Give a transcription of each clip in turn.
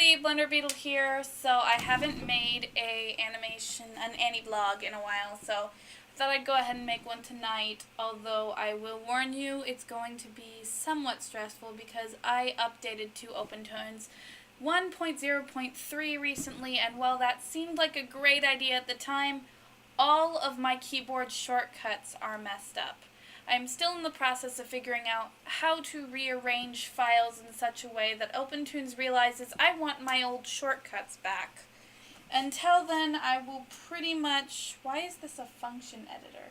everybody, Blender Beetle here. So I haven't made an Aniblog in a while, so I thought I'd go ahead and make one tonight, although I will warn you it's going to be somewhat stressful because I updated to OpenToonz 1.0.3 recently, and while that seemed like a great idea at the time, all of my keyboard shortcuts are messed up. I'm still in the process of figuring out how to rearrange files in such a way that OpenToonz realizes I want my old shortcuts back. Until then, I will pretty much... Why is this a function editor?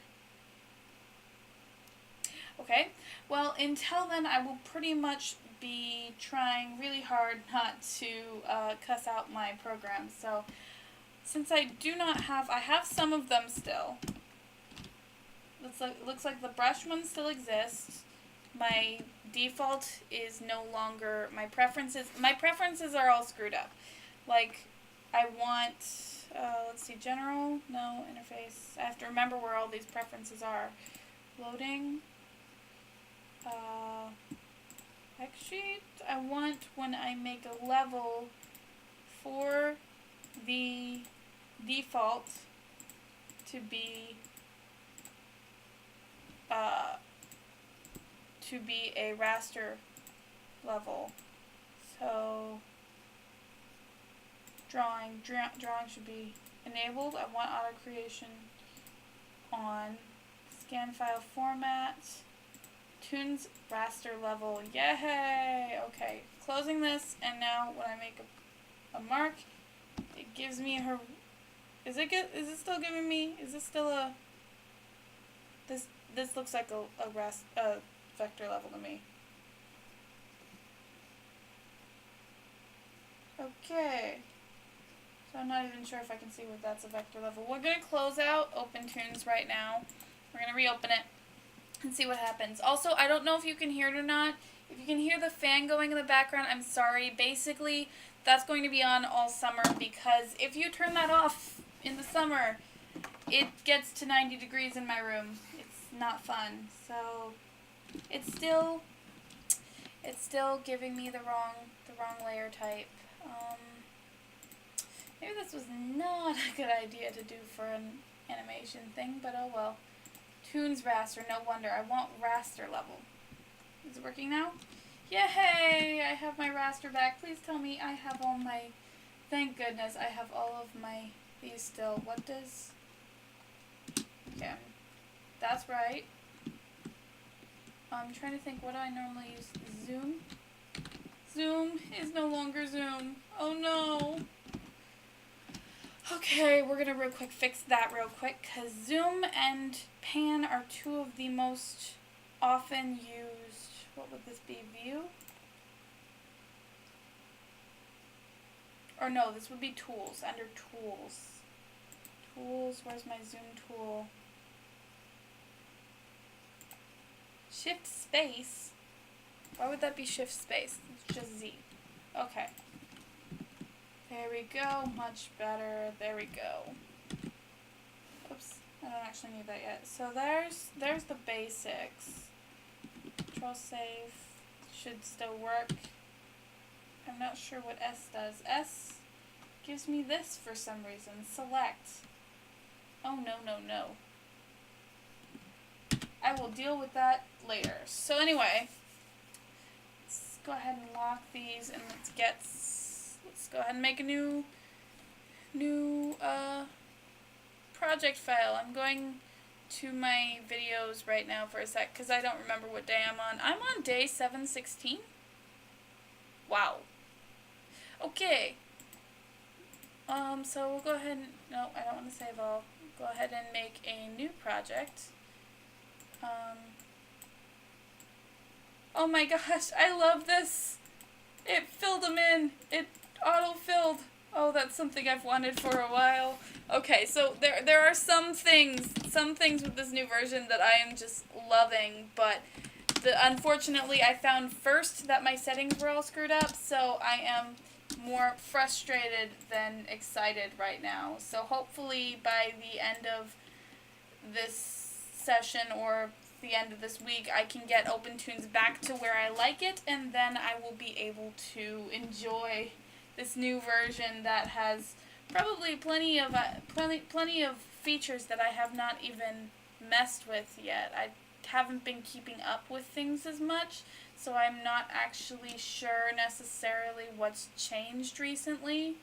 Okay, well, until then, I will pretty much be trying really hard not to cuss out my programs. So, since I do not have... I have some of them still. Looks like the brush one still exists. My default is no longer my preferences. My preferences are all screwed up. Like, I want, let's see, general, no, interface. I have to remember where all these preferences are. Loading, X-sheet. I want when I make a level for the default to be a raster level. So drawing should be enabled. I want auto creation on. Scan file format. Toonz raster level. Yay! Okay, closing this, and now when I make a mark, it gives me her. Is it still giving me? Is this still a? This looks like a vector level to me. Okay. So I'm not even sure if I can see what that's a vector level. We're going to close out OpenToonz right now. We're going to reopen it and see what happens. Also, I don't know if you can hear it or not. If you can hear the fan going in the background, I'm sorry. Basically, that's going to be on all summer because if you turn that off in the summer, it gets to 90 degrees in my room. It's not fun. So it's still giving me the wrong layer type. Maybe this was not a good idea to do for an animation thing, but oh well. Toonz raster, no wonder. I want raster level. Is it working now? Yay! I have my raster back. Please tell me I have all my... Thank goodness I have all of my... These still. What does... Okay. That's right. I'm trying to think, what do I normally use? Zoom? Zoom is no longer Zoom. Oh no! Okay, we're gonna real quick fix that real quick, because Zoom and Pan are two of the most often used... What would this be? View? Or no, this would be Tools, under Tools. Tools, where's my Zoom tool? Shift space? Why would that be shift space? It's just Z. Okay. There we go. Much better. There we go. Oops. I don't actually need that yet. So there's the basics. Control save. Should still work. I'm not sure what S does. S gives me this for some reason. Select. Oh no, no, no. I will deal with that later. So anyway, let's go ahead and lock these and let's go ahead and make a new project file. I'm going to my videos right now for a sec because I don't remember what day I'm on. I'm on day 716. Wow. Okay. So we'll go ahead and, no, I don't want to save all. Go ahead and make a new project. Oh my gosh, I love this. It filled them in. It auto-filled. Oh, that's something I've wanted for a while. Okay, so there are some things with this new version that I am just loving, but unfortunately I found first that my settings were all screwed up, so I am more frustrated than excited right now. So hopefully by the end of this session or the end of this week, I can get OpenToonz back to where I like it, and then I will be able to enjoy this new version that has probably plenty of features that I have not even messed with yet. I haven't been keeping up with things as much, so I'm not actually sure necessarily what's changed recently.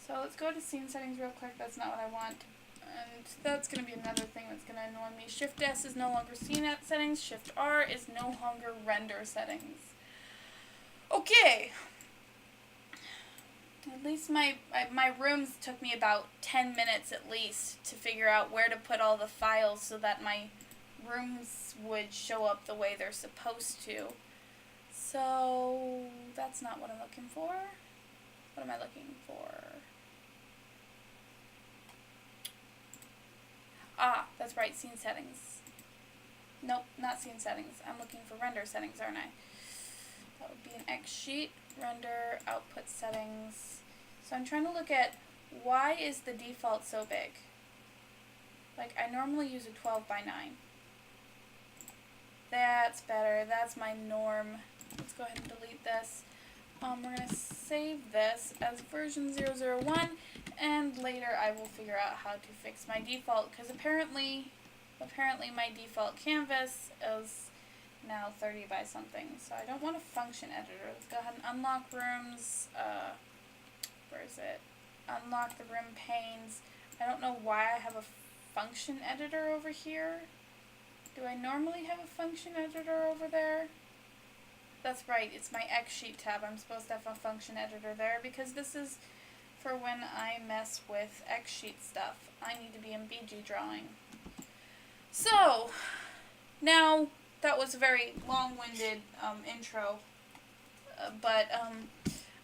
So let's go to scene settings real quick. That's not what I want. And that's going to be another thing that's going to annoy me. Shift S is no longer scene settings. Shift R is no longer render settings. Okay. At least my rooms took me about 10 minutes at least to figure out where to put all the files so that my rooms would show up the way they're supposed to. So that's not what I'm looking for. What am I looking for? Ah, that's right, scene settings. Nope, not scene settings. I'm looking for render settings, aren't I? That would be an X sheet, render, output settings. So I'm trying to look at why is the default so big? Like, I normally use a 12 by 9. That's better. That's my norm. Let's go ahead and delete this. We're going to save this as version 001, and later I will figure out how to fix my default, because apparently my default canvas is now 30 by something, so I don't want a function editor. Let's go ahead and unlock rooms. Where is it? Unlock the room panes. I don't know why I have a function editor over here. Do I normally have a function editor over there? That's right, it's my X sheet tab. I'm supposed to have a function editor there because this is for when I mess with X sheet stuff. I need to be in BG drawing. So, now that was a very long-winded intro, but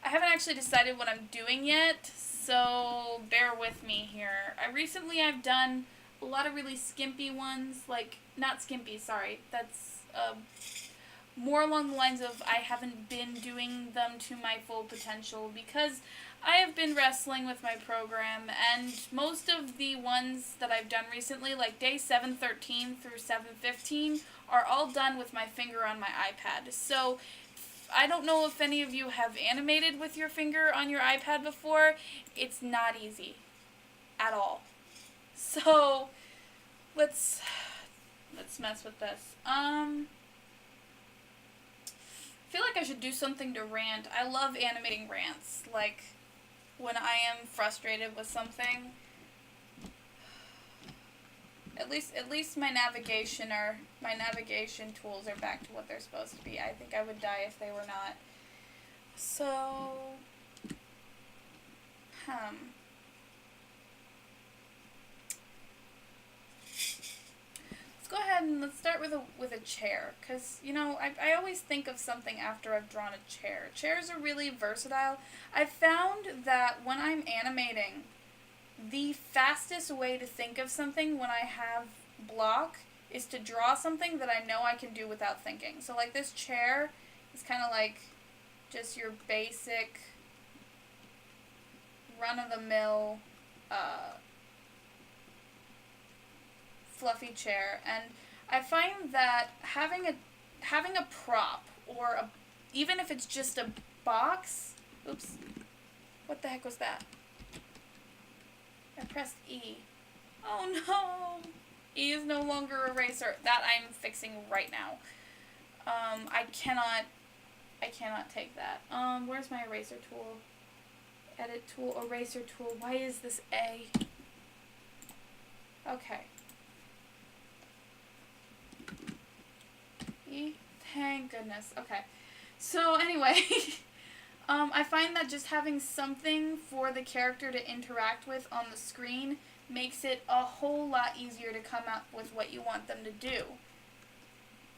I haven't actually decided what I'm doing yet, so bear with me here. I've done a lot of really skimpy ones, like, not skimpy, sorry, that's more along the lines of I haven't been doing them to my full potential because I have been wrestling with my program, and most of the ones that I've done recently, like day 713 through 715, are all done with my finger on my iPad. So I don't know if any of you have animated with your finger on your iPad before. It's not easy at all. So let's mess with this. I feel like I should do something to rant. I love animating rants, like when I am frustrated with something. At least my navigation tools are back to what they're supposed to be. I think I would die if they were not. So, let's go ahead and let's start with a chair, because you know I always think of something after I've drawn a chair. Chairs are really versatile. I've found that when I'm animating, the fastest way to think of something when I have block is to draw something that I know I can do without thinking. So like this chair is kind of like just your basic run-of-the-mill fluffy chair, and I find that having a prop, or even if it's just a box, oops, what the heck was that? I pressed E. Oh no! E is no longer eraser. That I'm fixing right now. I cannot take that. Where's my eraser tool? Edit tool, eraser tool. Why is this A? Okay. E? Thank goodness. Okay. So anyway, I find that just having something for the character to interact with on the screen makes it a whole lot easier to come up with what you want them to do.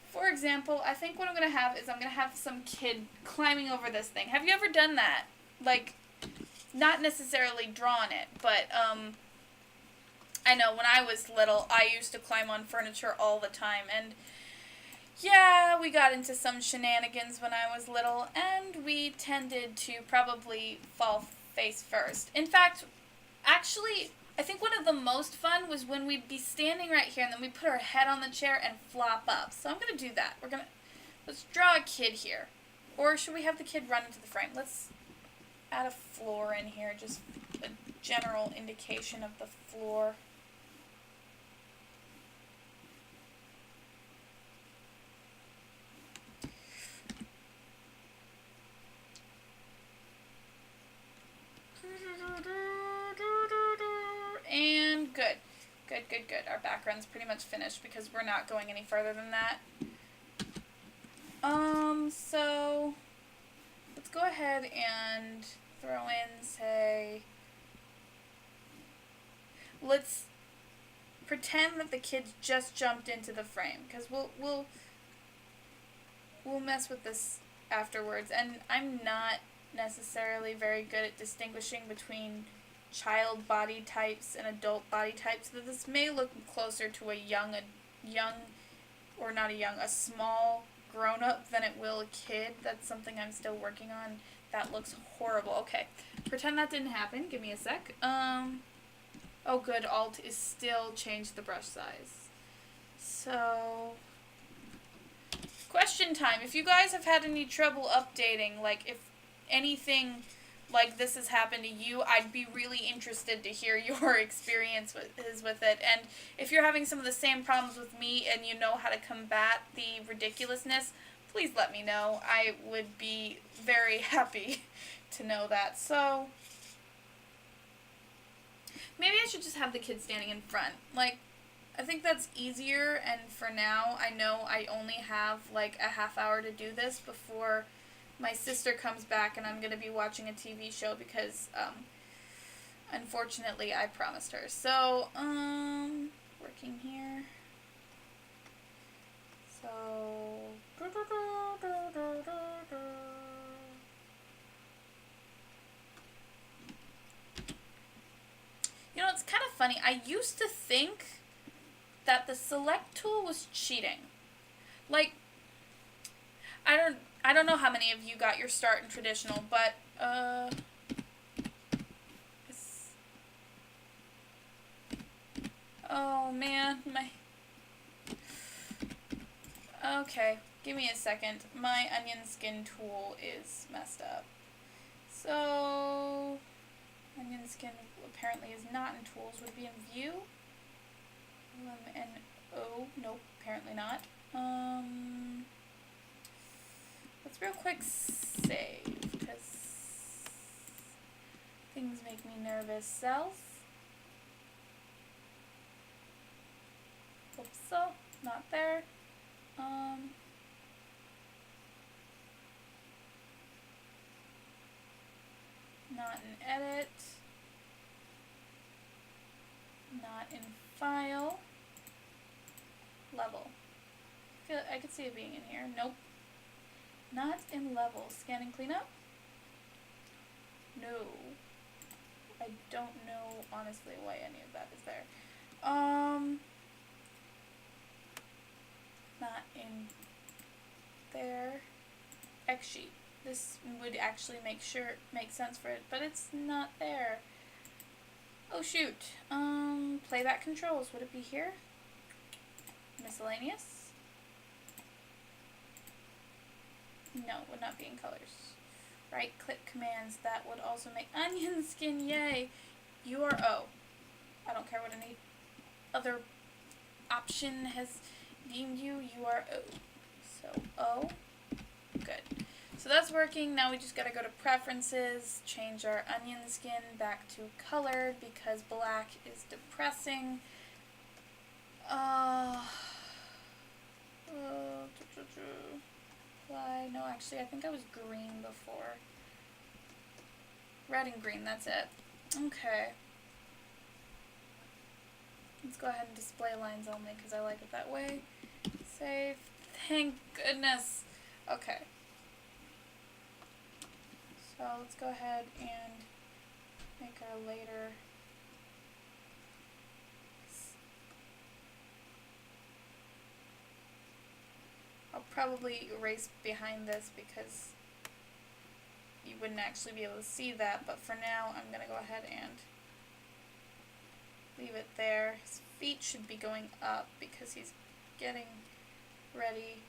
For example, I think what I'm going to have is I'm going to have some kid climbing over this thing. Have you ever done that? Like, not necessarily drawn it, but I know when I was little, I used to climb on furniture all the time, and yeah, we got into some shenanigans when I was little, and we tended to probably fall face first. In fact, actually, I think one of the most fun was when we'd be standing right here, and then we put our head on the chair and flop up. So I'm going to do that. Let's draw a kid here. Or should we have the kid run into the frame? Let's add a floor in here, just a general indication of the floor. And good. Good, good, good. Our background's pretty much finished because we're not going any further than that. So let's go ahead and throw in, say, let's pretend that the kids just jumped into the frame, because we'll mess with this afterwards. And I'm not necessarily very good at distinguishing between child body types and adult body types, so this may look closer to a small grown-up than it will a kid. That's something I'm still working on. That looks horrible. Okay, pretend that didn't happen. Give me a sec. Oh good, Alt is still changed the brush size. So, question time. If you guys have had any trouble updating, like if anything like this has happened to you, I'd be really interested to hear your experience with it. And if you're having some of the same problems with me and you know how to combat the ridiculousness, please let me know. I would be very happy to know that. So, maybe I should just have the kids standing in front. Like, I think that's easier, and for now, I know I only have like a half hour to do this before my sister comes back and I'm going to be watching a TV show because, unfortunately, I promised her. So, working here. So, you know, it's kind of funny. I used to think that the select tool was cheating. Like, I don't know how many of you got your start in traditional, but, oh man, okay, give me a second. My onion skin tool is messed up. So, onion skin apparently is not in tools, would be in view. O, nope, apparently not. Let's real quick save, because things make me nervous. Self. Oops, so, not there. Not in edit. Not in file. Level. I could see it being in here. Nope. Not in level. Scanning cleanup? No. I don't know, honestly, why any of that is there. Not in there. X sheet. This would actually make sense for it, but it's not there. Oh shoot. Playback controls. Would it be here? Miscellaneous? No, it would not be in colors. Right click commands. That would also make onion skin. Yay. URO. I don't care what any other option has deemed you. URO. So O. Good. So that's working. Now we just gotta go to preferences, change our onion skin back to colored because black is depressing. No, actually, I think I was green before. Red and green, that's it. Okay. Let's go ahead and display lines only because I like it that way. Save. Thank goodness. Okay. So let's go ahead and make our later. I'll probably erase behind this because you wouldn't actually be able to see that, but for now I'm going to go ahead and leave it there. His feet should be going up because he's getting ready.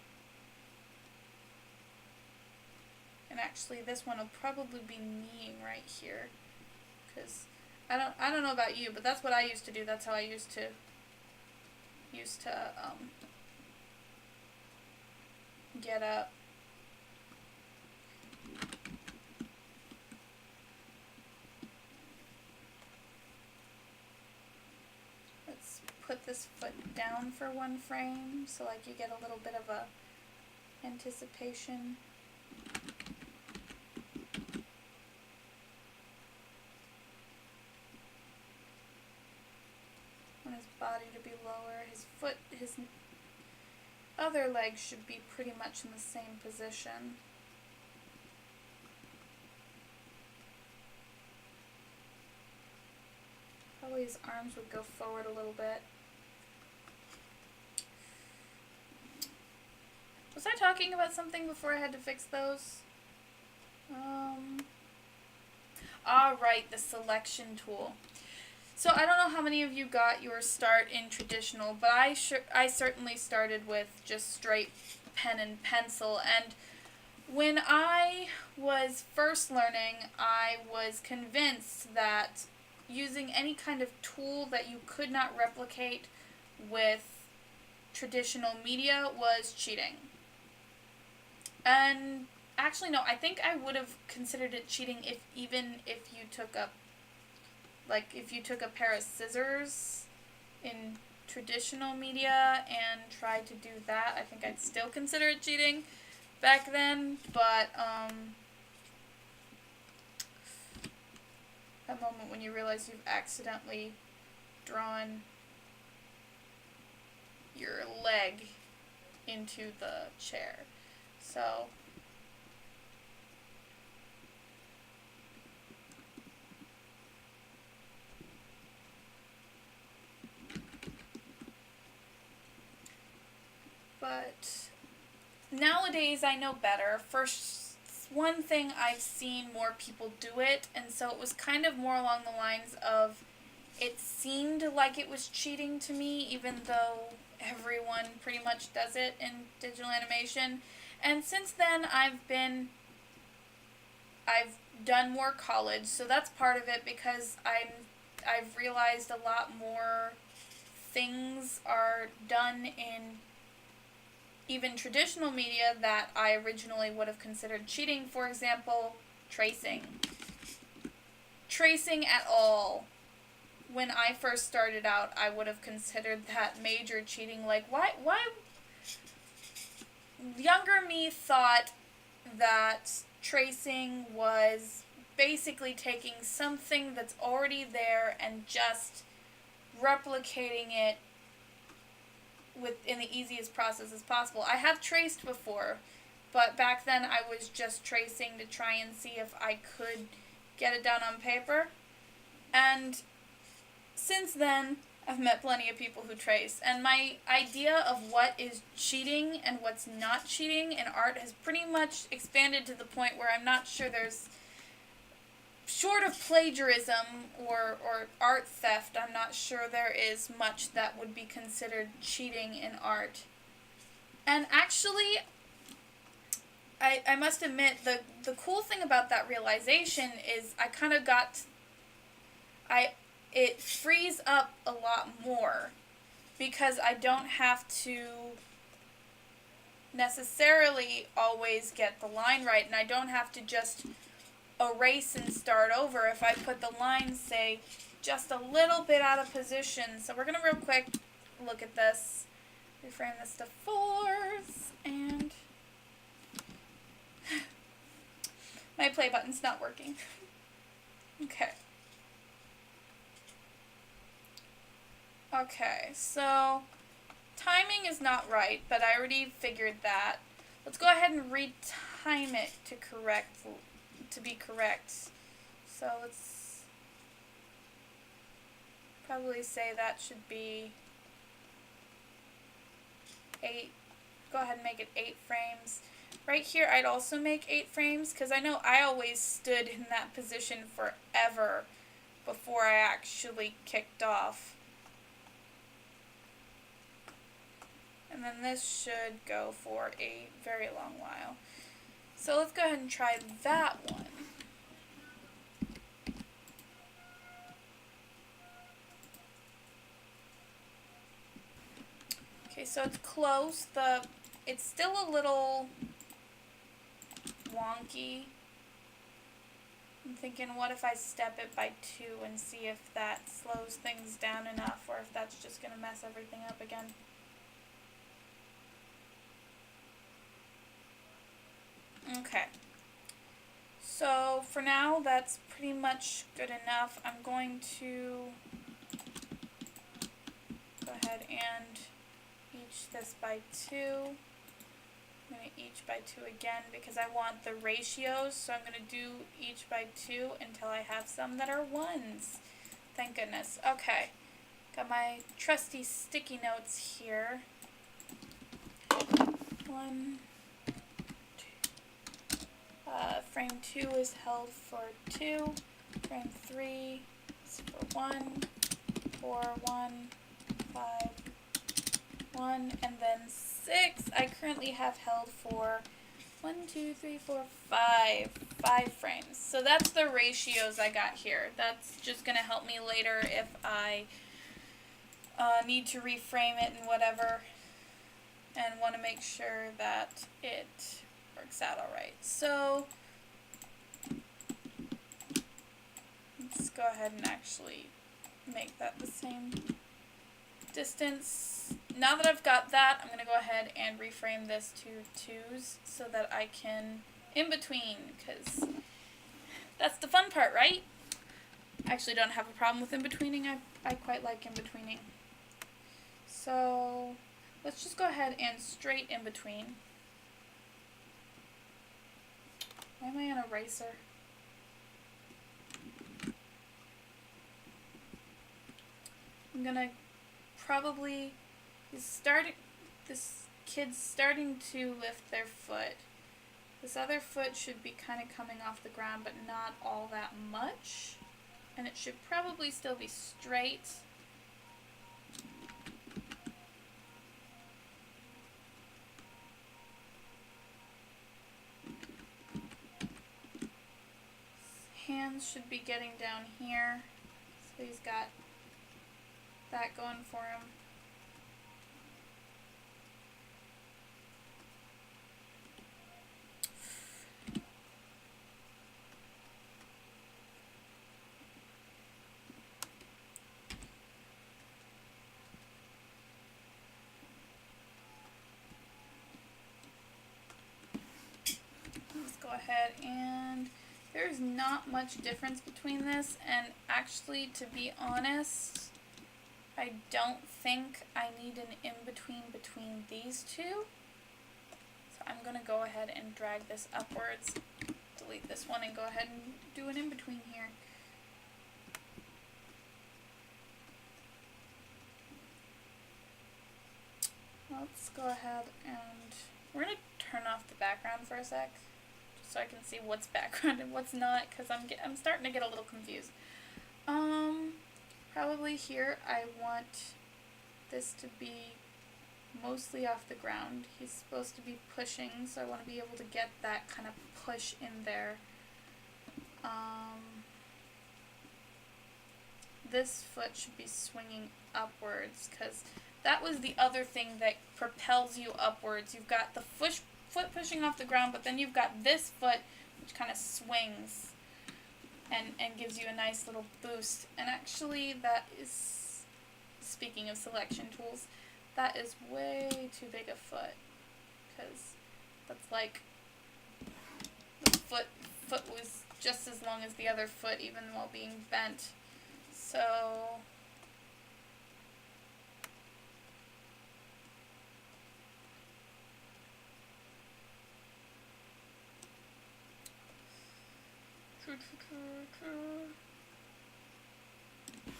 And actually this one will probably be kneeing right here. Because I don't know about you, but that's what I used to do. That's how I used to get up. Let's put this foot down for one frame so like you get a little bit of a anticipation. Want his body to be lower. His other leg should be pretty much in the same position. Probably his arms would go forward a little bit. Was I talking about something before I had to fix those? Right, the selection tool. So I don't know how many of you got your start in traditional, but I certainly started with just straight pen and pencil. And when I was first learning, I was convinced that using any kind of tool that you could not replicate with traditional media was cheating. And actually, no, I think I would have considered it cheating if you took a pair of scissors in traditional media and tried to do that. I think I'd still consider it cheating back then, but that moment when you realize you've accidentally drawn your leg into the chair. So but nowadays I know better. First, one thing I've seen more people do it, and so it was kind of more along the lines of it seemed like it was cheating to me, even though everyone pretty much does it in digital animation. And since then I've done more college, so that's part of it, because I've realized a lot more things are done in even traditional media that I originally would have considered cheating. For example, tracing. Tracing at all. When I first started out, I would have considered that major cheating. Like, why? Younger me thought that tracing was basically taking something that's already there and just replicating it in the easiest process as possible. I have traced before, but back then I was just tracing to try and see if I could get it down on paper. And since then, I've met plenty of people who trace, and my idea of what is cheating and what's not cheating in art has pretty much expanded to the point where I'm not sure there's, short of plagiarism or art theft, I'm not sure there is much that would be considered cheating in art. And actually, I must admit, the cool thing about that realization is I kind of it frees up a lot more, because I don't have to necessarily always get the line right, and I don't have to just erase and start over if I put the line, say, just a little bit out of position. So we're going to real quick look at this, reframe this to 4s, and my play button's not working. Okay. Okay, so timing is not right, but I already figured that. Let's go ahead and retime it to be correct. So let's probably say that should be 8. Go ahead and make it 8 frames. Right here I'd also make 8 frames, because I know I always stood in that position forever before I actually kicked off. And then this should go for a very long while. So let's go ahead and try that one. Okay, so it's close. It's still a little wonky. I'm thinking, what if I step it by 2 and see if that slows things down enough, or if that's just going to mess everything up again. Okay. So for now, that's pretty much good enough. I'm going to go ahead and each this by 2. I'm going to each by 2 again because I want the ratios, so I'm going to do each by 2 until I have some that are 1s. Thank goodness. Okay, got my trusty sticky notes here. 1, 2. Frame 2 is held for 2. Frame 3 is for 1. 4, 1, 5, 1, and then 6 I currently have held for 1, 2, 3, 4, 5 frames. So that's the ratios I got here. That's just going to help me later if I need to reframe it and whatever, and want to make sure that it works out alright. So let's go ahead and actually make that the same distance. Now that I've got that, I'm going to go ahead and reframe this to 2s so that I can in between, because that's the fun part, right? I actually don't have a problem with in betweening. I quite like in betweening. So let's just go ahead and straight in between. Why am I on eraser? I'm gonna probably this kid's starting to lift their foot. This other foot should be kind of coming off the ground, but not all that much. And it should probably still be straight. Hands should be getting down here. So he's got that going for him. Let's go ahead, and there's not much difference between this, and actually, to be honest, I don't think I need an in-between between these two. So I'm going to go ahead and drag this upwards, delete this one, and go ahead and do an in-between here. Let's go ahead and we're going to turn off the background for a sec, just so I can see what's background and what's not, because I'm starting to get a little confused. Probably here I want this to be mostly off the ground. He's supposed to be pushing, so I want to be able to get that kind of push in there. This foot should be swinging upwards, because that was the other thing that propels you upwards. You've got the foot pushing off the ground, but then you've got this foot which kind of swings and gives you a nice little boost. And actually that is, speaking of selection tools, that is way too big a foot, because that's like the foot was just as long as the other foot, even while being bent. So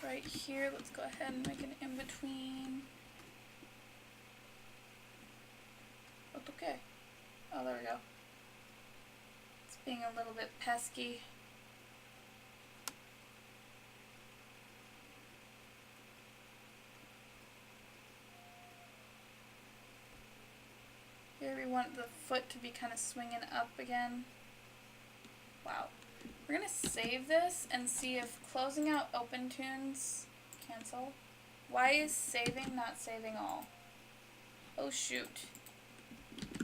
right here, let's go ahead and make an in-between. Looked okay. Oh, there we go. It's being a little bit pesky. Here we want the foot to be kind of swinging up again. Wow. We're going to save this and see if closing out OpenToonz, cancel. Why is saving not saving all? Oh shoot.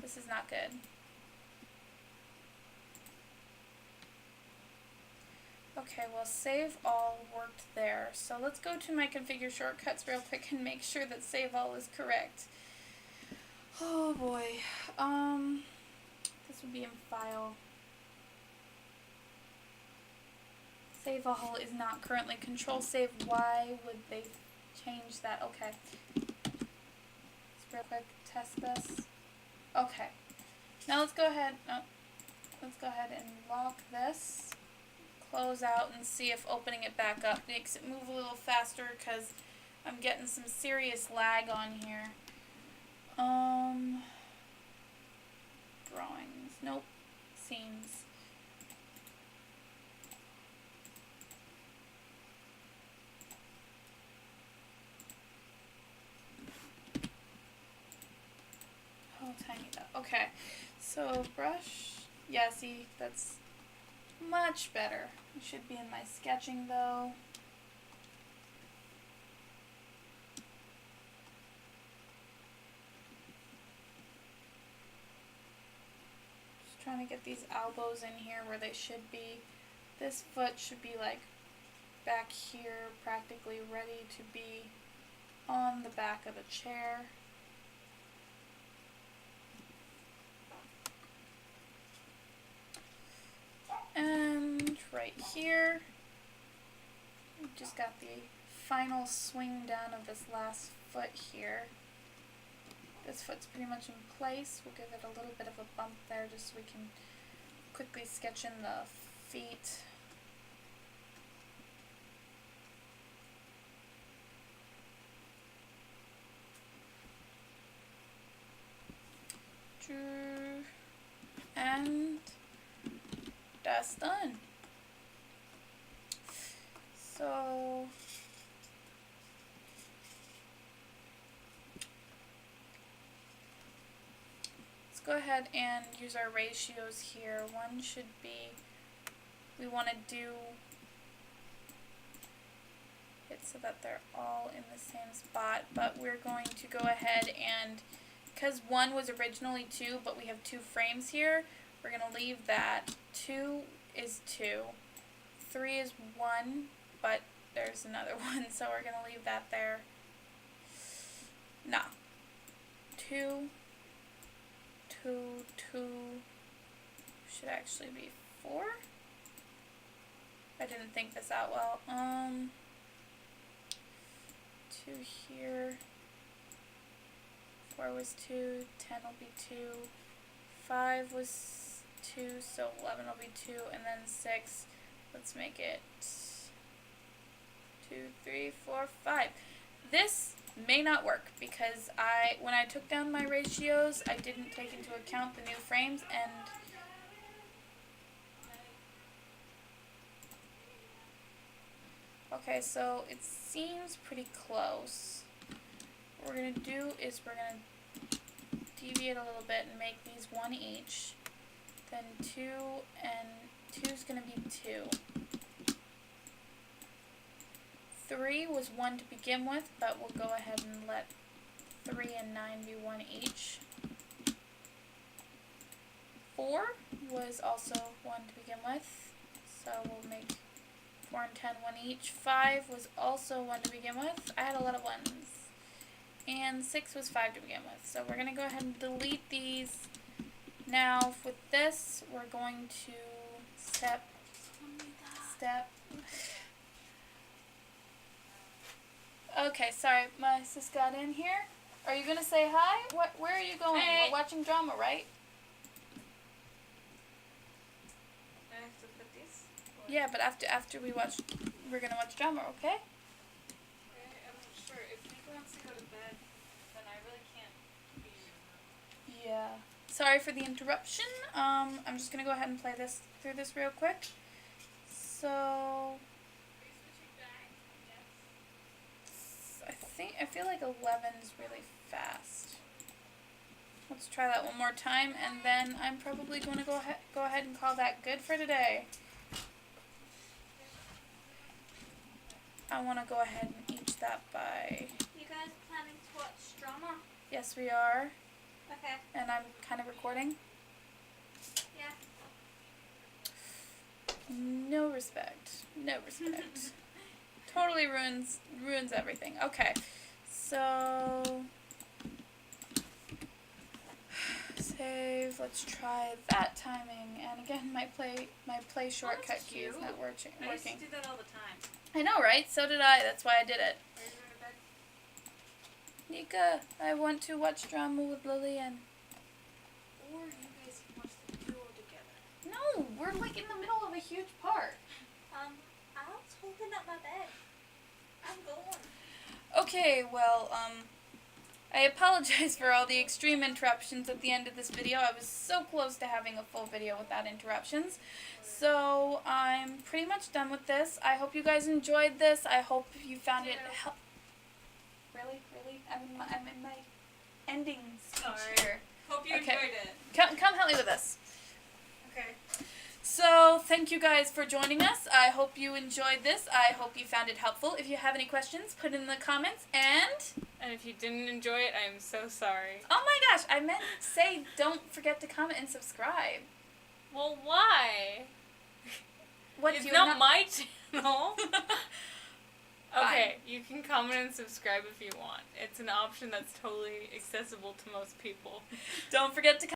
This is not good. Okay, well save all worked there. So let's go to my configure shortcuts real quick and make sure that save all is correct. Oh boy. This would be in file. Save all is not currently. Control save. Why would they change that? Okay. Let's real quick test this. Okay. Now let's go ahead. No. Let's go ahead and lock this. Close out and see if opening it back up makes it move a little faster, because I'm getting some serious lag on here. Drawings. Nope. Scenes. Oh, tiny that. Okay. So, brush. Yeah, see, that's much better. It should be in my sketching though. Just trying to get these elbows in here where they should be. This foot should be like back here, practically ready to be on the back of the chair. And right here, we just got the final swing down of this last foot here. This foot's pretty much in place. We'll give it a little bit of a bump there just so we can quickly sketch in the feet. And that's done. So let's go ahead and use our ratios here. One should be, we want to do it so that they're all in the same spot, but we're going to go ahead and, because 1 was originally 2, but we have 2 frames here, we're going to leave that. 2 is 2. 3 is 1, but there's another one, so we're going to leave that there. No. 2, 2, 2 should actually be 4. I didn't think this out well. 2 here. 4 was 2, 10 will be 2, 5 was 2, so 11 will be 2, and then 6, let's make it 2, 3, 4, 5. This may not work because when I took down my ratios, I didn't take into account the new frames, and okay, so it seems pretty close. What we're going to do is we're going to deviate a little bit and make these 1 each. Then 2, and 2 is going to be 2. 3 was 1 to begin with, but we'll go ahead and let 3 and 9 be 1 each. 4 was also 1 to begin with, so we'll make 4 and 10 1 each. 5 was also 1 to begin with. I had a lot of 1s. And 6 was 5 to begin with. So we're going to go ahead and delete these. Now with this, we're going to step. Okay, sorry, my sis got in here. Are you going to say hi? Where are you going? Hey. We're watching drama, right? I have to put these? Yeah, but after we watch, we're going to watch drama, okay? I'm not sure. If Nico wants to go to bed, then I really can't be here. Yeah. Sorry for the interruption. I'm just gonna go ahead and play this through this real quick. So Are you switching back? Yes. I feel like 11 is really fast. Let's try that one more time, and then I'm probably going to go ahead and call that good for today. I want to go ahead and each that by... You guys planning to watch drama? Yes, we are. Okay. And I'm kind of recording. Yeah. No respect. No respect. Totally ruins everything. Okay. So... Save. Let's try that timing. And again, my play shortcut key is not working. I used to do that all the time. I know, right? So did I. That's why I did it. Are you going to bed? Nika, I want to watch drama with Lillian. Or you guys can watch the duo together. No, we're like in the middle of a huge part. I was holding up my bed. I'm going. Okay, well, I apologize for all the extreme interruptions at the end of this video. I was so close to having a full video without interruptions. So, I'm pretty much done with this. I hope you guys enjoyed this. I hope you found it helpful. Really? I'm in my ending speech here. Hope you Okay. enjoyed it. Come help me with this. Okay. So, thank you guys for joining us. I hope you enjoyed this. I hope you found it helpful. If you have any questions, put it in the comments. And if you didn't enjoy it, I'm so sorry. Oh my gosh, I meant to say don't forget to comment and subscribe. Well, why? What It's do you not my channel. Fine. Okay, you can comment and subscribe if you want. It's an option that's totally accessible to most people. Don't forget to